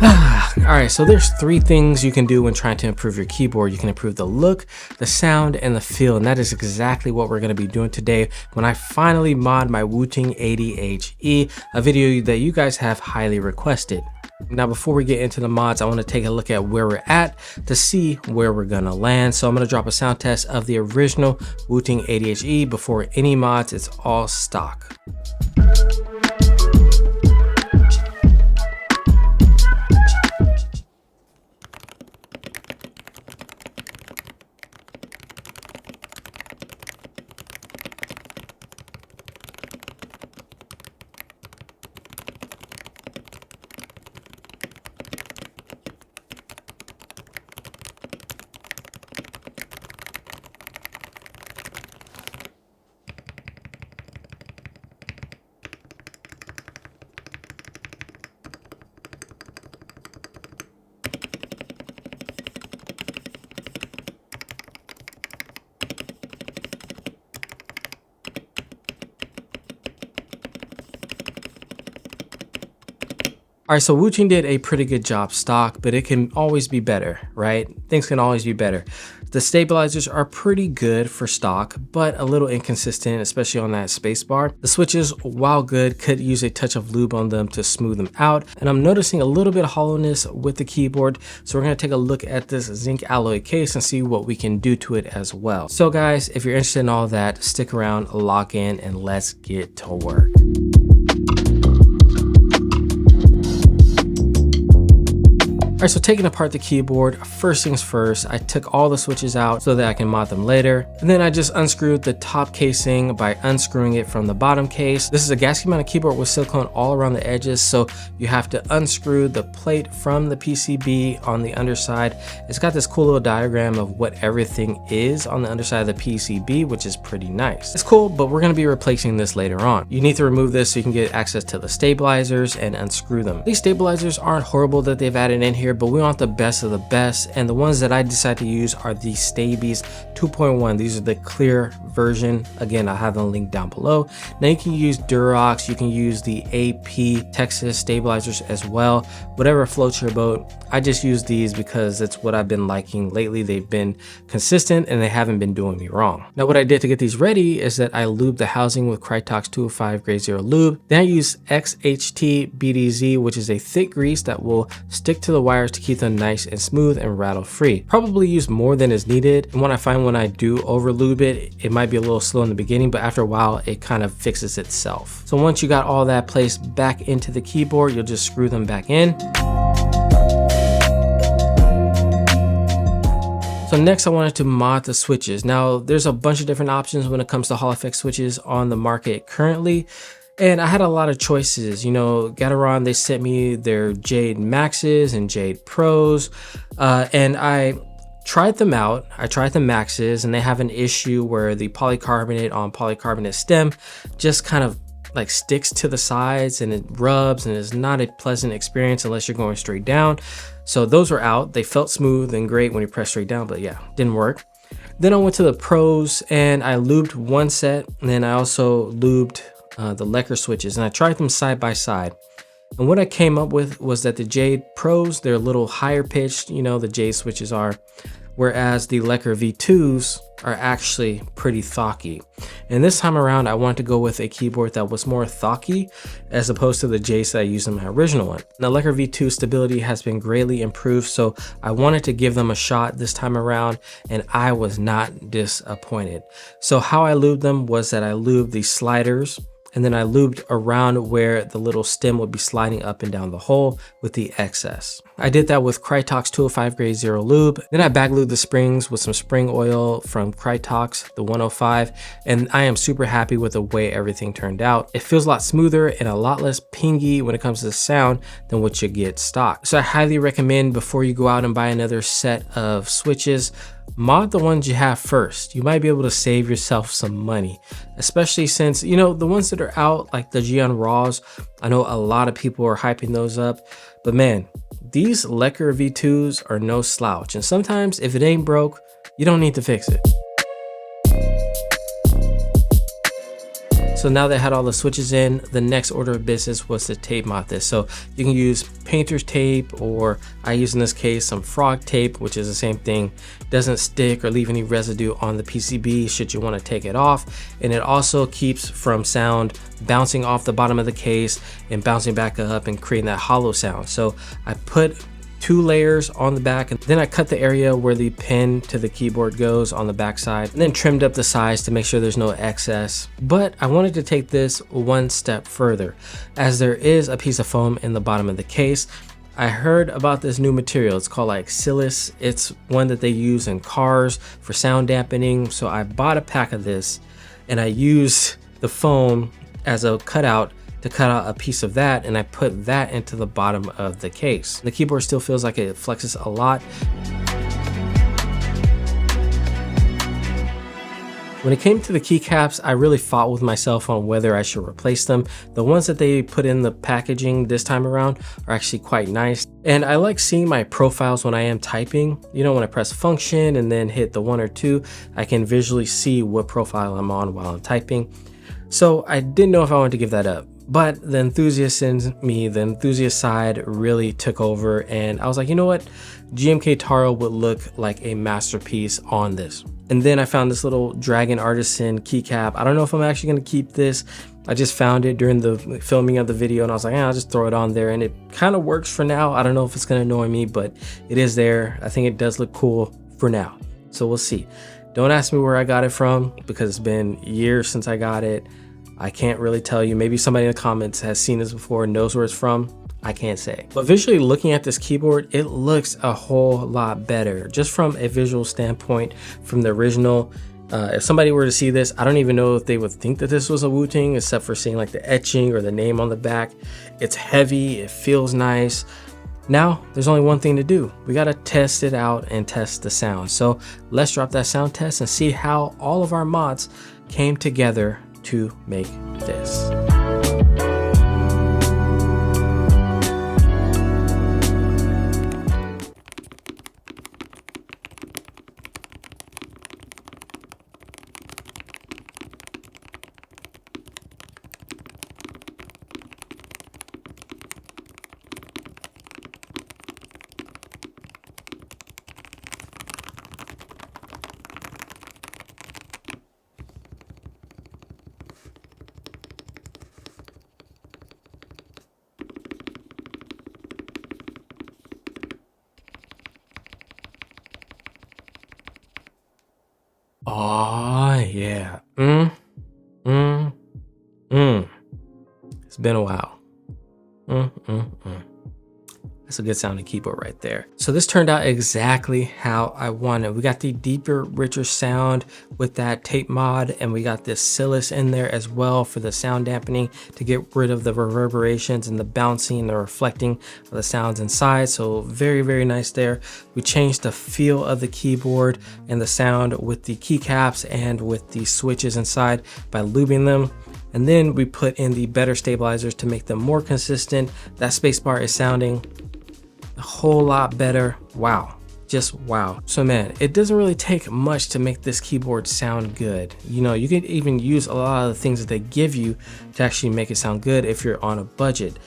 Alright, so there's 3 things you can do when trying to improve your keyboard. You can improve the look, the sound, and the feel, and that is exactly what we're going to be doing today when I finally mod my Wooting 80HE, a video that you guys have highly requested. Now, before we get into the mods, I want to take a look at where we're at to see where we're going to land. So I'm going to drop a sound test of the original Wooting 80HE before any mods. It's all stock. All right, so Wooting did a pretty good job stock, but it can always be better, right? Things can always be better. The stabilizers are pretty good for stock, but a little inconsistent, especially on that space bar. The switches, while good, could use a touch of lube on them to smooth them out. And I'm noticing a little bit of hollowness with the keyboard. So we're gonna take a look at this zinc alloy case and see what we can do to it as well. So guys, if you're interested in all that, stick around, lock in, and let's get to work. All right, so taking apart the keyboard, first things first, I took all the switches out so that I can mod them later. And then I just unscrewed the top casing by unscrewing it from the bottom case. This is a gasket mounted keyboard with silicone all around the edges, so you have to unscrew the plate from the PCB on the underside. It's got this cool little diagram of what everything is on the underside of the PCB, which is pretty nice. It's cool, but we're gonna be replacing this later on. You need to remove this so you can get access to the stabilizers and unscrew them. These stabilizers aren't horrible that they've added in here, but we want the best of the best, and the ones that I decided to use are the Stabies 2.1. These are the clear version. Again, I have them linked down below. Now you can use Durox, you can use the AP Texas stabilizers as well, whatever floats your boat. I just use these because it's what I've been liking lately. They've been consistent and they haven't been doing me wrong. Now what I did to get these ready is that I lubed the housing with Krytox 205 grade 0 lube. Then I use XHT BDZ, which is a thick grease that will stick to the wires to keep them nice and smooth and rattle free. Probably use more than is needed. And what I find when I do over lube it, it might be a little slow in the beginning, but after a while it kind of fixes itself. So once you got all that placed back into the keyboard, you'll just screw them back in. So next I wanted to mod the switches. Now there's a bunch of different options when it comes to Hall effect switches on the market currently. And I had a lot of choices. You know, Gateron, they sent me their Jade Maxes and Jade Pros. And I tried them out. I tried the Maxes, and they have an issue where the polycarbonate on polycarbonate stem just kind of like sticks to the sides and it rubs, and it's not a pleasant experience unless you're going straight down. So those were out. They felt smooth and great when you press straight down, but yeah, didn't work. Then I went to the Pros and I lubed one set, and then I also lubed the Lecker switches, and I tried them side by side. And what I came up with was that the Jade Pros, they're a little higher pitched, you know, the Jade switches are, whereas the Lecker V2s are actually pretty thocky. And this time around, I wanted to go with a keyboard that was more thocky as opposed to the Jades that I used in my original one. Now, Lecker V2 stability has been greatly improved, so I wanted to give them a shot this time around, and I was not disappointed. So how I lubed them was that I lubed the sliders, and then I lubed around where the little stem would be sliding up and down the hole with the excess. I did that with Krytox 205 grade 0 lube. Then I back lubed the springs with some spring oil from Krytox, the 105, and I am super happy with the way everything turned out. It feels a lot smoother and a lot less pingy when it comes to the sound than what you get stock. So I highly recommend, before you go out and buy another set of switches, mod the ones you have first. You might be able to save yourself some money, especially since, you know, the ones that are out, like the Geon Raws, I know a lot of people are hyping those up, but man, these Lecker V2s are no slouch. And sometimes if it ain't broke, you don't need to fix it. So now that I had all the switches in, the next order of business was to tape mod this. So you can use painter's tape, or I use in this case some frog tape, which is the same thing. Doesn't stick or leave any residue on the PCB should you want to take it off. And it also keeps from sound bouncing off the bottom of the case and bouncing back up and creating that hollow sound. So I put 2 layers on the back, and then I cut the area where the pin to the keyboard goes on the back side, and then trimmed up the sides to make sure there's no excess. But I wanted to take this one step further, as there is a piece of foam in the bottom of the case. I heard about this new material. It's called like Silis. It's one that they use in cars for sound dampening. So I bought a pack of this, and I used the foam as a cutout to cut out a piece of that, and I put that into the bottom of the case. The keyboard still feels like it flexes a lot. When it came to the keycaps, I really fought with myself on whether I should replace them. The ones that they put in the packaging this time around are actually quite nice. And I like seeing my profiles when I am typing. You know, when I press function and then hit the 1 or 2, I can visually see what profile I'm on while I'm typing. So I didn't know if I wanted to give that up. But the enthusiast in me, the enthusiast side really took over, and I was like, you know what? GMK Taro would look like a masterpiece on this. And then I found this little Dragon Artisan keycap. I don't know if I'm actually gonna keep this. I just found it during the filming of the video, and I was like, I'll just throw it on there, and it kind of works for now. I don't know if it's gonna annoy me, but it is there. I think it does look cool for now. So we'll see. Don't ask me where I got it from, because it's been years since I got it. I can't really tell you. Maybe somebody in the comments has seen this before and knows where it's from. I can't say. But visually looking at this keyboard, it looks a whole lot better just from a visual standpoint from the original. If somebody were to see this, I don't even know if they would think that this was a Wooting, except for seeing like the etching or the name on the back. It's heavy, it feels nice. Now there's only one thing to do. We got to test it out and test the sound. So let's drop that sound test and see how all of our mods came together to make this. Oh yeah. It's been a while. That's a good sounding keyboard right there. So this turned out exactly how I wanted. We got the deeper, richer sound with that tape mod, and we got this Silis in there as well for the sound dampening to get rid of the reverberations and the bouncing and the reflecting of the sounds inside. So very, very nice there. We changed the feel of the keyboard and the sound with the keycaps and with the switches inside by lubing them. And then we put in the better stabilizers to make them more consistent. That spacebar is sounding a whole lot better. Wow, just wow. So man, it doesn't really take much to make this keyboard sound good. You know, you could even use a lot of the things that they give you to actually make it sound good if you're on a budget.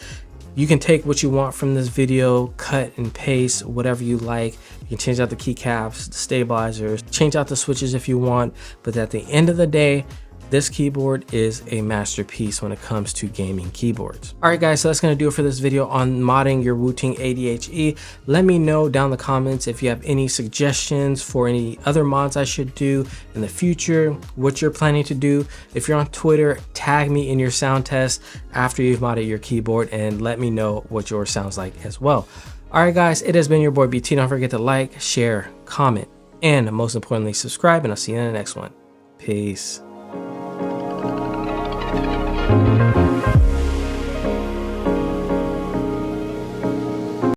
You can take what you want from this video, cut and paste whatever you like. You can change out the keycaps, the stabilizers, change out the switches if you want, but at the end of the day, this keyboard is a masterpiece when it comes to gaming keyboards. All right guys, so that's gonna do it for this video on modding your Wooting 80HE. Let me know down in the comments if you have any suggestions for any other mods I should do in the future, what you're planning to do. If you're on Twitter, tag me in your sound test after you've modded your keyboard and let me know what yours sounds like as well. All right guys, it has been your boy BT. Don't forget to like, share, comment, and most importantly, subscribe, and I'll see you in the next one. Peace.